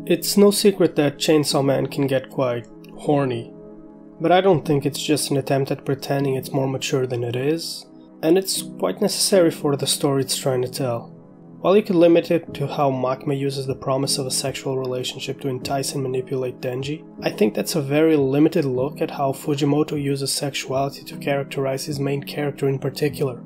It's no secret that Chainsaw Man can get quite horny, but I don't think it's just an attempt at pretending it's more mature than it is, and it's quite necessary for the story it's trying to tell. While you could limit it to how Makima uses the promise of a sexual relationship to entice and manipulate Denji, I think that's a very limited look at how Fujimoto uses sexuality to characterize his main character in particular.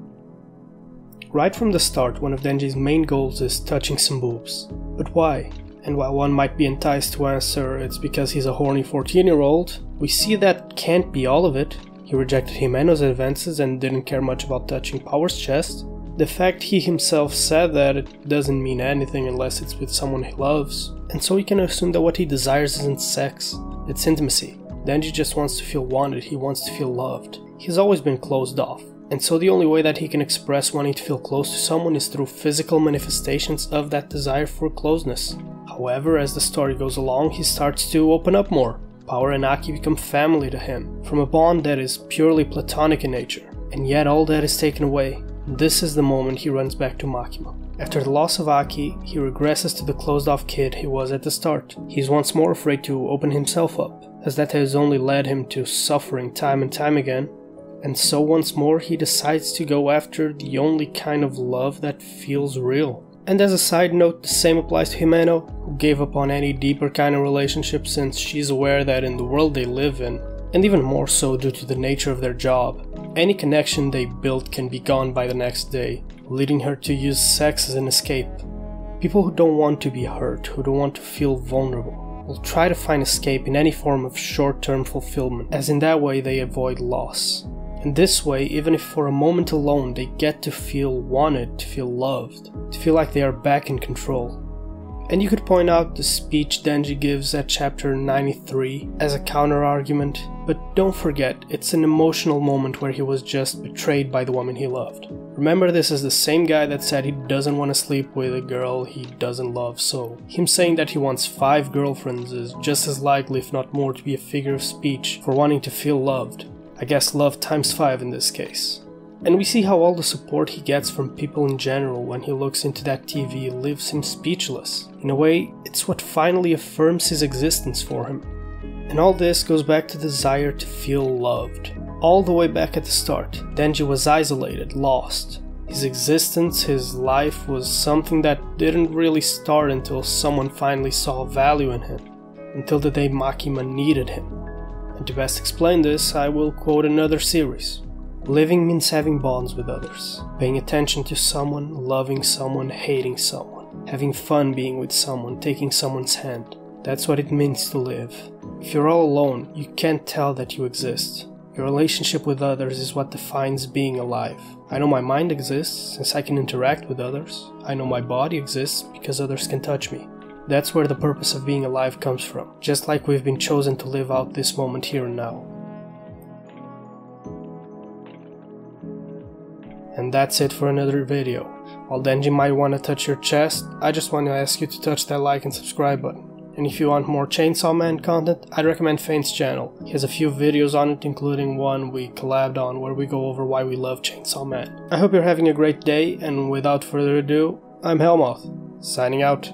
Right from the start, one of Denji's main goals is touching some boobs. But why? And while one might be enticed to answer it's because he's a horny 14-year-old, we see that can't be all of it. He rejected Himeno's advances and didn't care much about touching Power's chest. The fact he himself said that it doesn't mean anything unless it's with someone he loves, and so we can assume that what he desires isn't sex, it's intimacy. Denji just wants to feel wanted, he wants to feel loved. He's always been closed off, and so the only way that he can express wanting to feel close to someone is through physical manifestations of that desire for closeness. However, as the story goes along, he starts to open up more. Power and Aki become family to him, from a bond that is purely platonic in nature, and yet all that is taken away. This is the moment he runs back to Makima. After the loss of Aki, he regresses to the closed-off kid he was at the start. He's once more afraid to open himself up, as that has only led him to suffering time and time again, and so once more he decides to go after the only kind of love that feels real. And as a side note, the same applies to Himeno, who gave up on any deeper kind of relationship since she's aware that in the world they live in, and even more so due to the nature of their job, any connection they built can be gone by the next day, leading her to use sex as an escape. People who don't want to be hurt, who don't want to feel vulnerable, will try to find escape in any form of short-term fulfillment, as in that way they avoid loss. And this way, even if for a moment alone they get to feel wanted, to feel loved, to feel like they are back in control. And you could point out the speech Denji gives at chapter 93 as a counter-argument, but don't forget, it's an emotional moment where he was just betrayed by the woman he loved. Remember, this is the same guy that said he doesn't want to sleep with a girl he doesn't love, so him saying that he wants 5 girlfriends is just as likely, if not more, to be a figure of speech for wanting to feel loved. I guess love times 5 in this case. And we see how all the support he gets from people in general when he looks into that TV leaves him speechless. In a way, it's what finally affirms his existence for him. And all this goes back to the desire to feel loved. All the way back at the start, Denji was isolated, lost. His existence, his life was something that didn't really start until someone finally saw value in him. Until the day Makima needed him. And to best explain this, I will quote another series. Living means having bonds with others, paying attention to someone, loving someone, hating someone, having fun being with someone, taking someone's hand. That's what it means to live. If you're all alone, you can't tell that you exist. Your relationship with others is what defines being alive. I know my mind exists since I can interact with others. I know my body exists because others can touch me. That's where the purpose of being alive comes from, just like we've been chosen to live out this moment here and now. And that's it for another video. While Denji might want to touch your chest, I just want to ask you to touch that like and subscribe button. And if you want more Chainsaw Man content, I'd recommend Faint's channel. He has a few videos on it, including one we collabed on where we go over why we love Chainsaw Man. I hope you're having a great day, and without further ado, I'm Helmoth, signing out.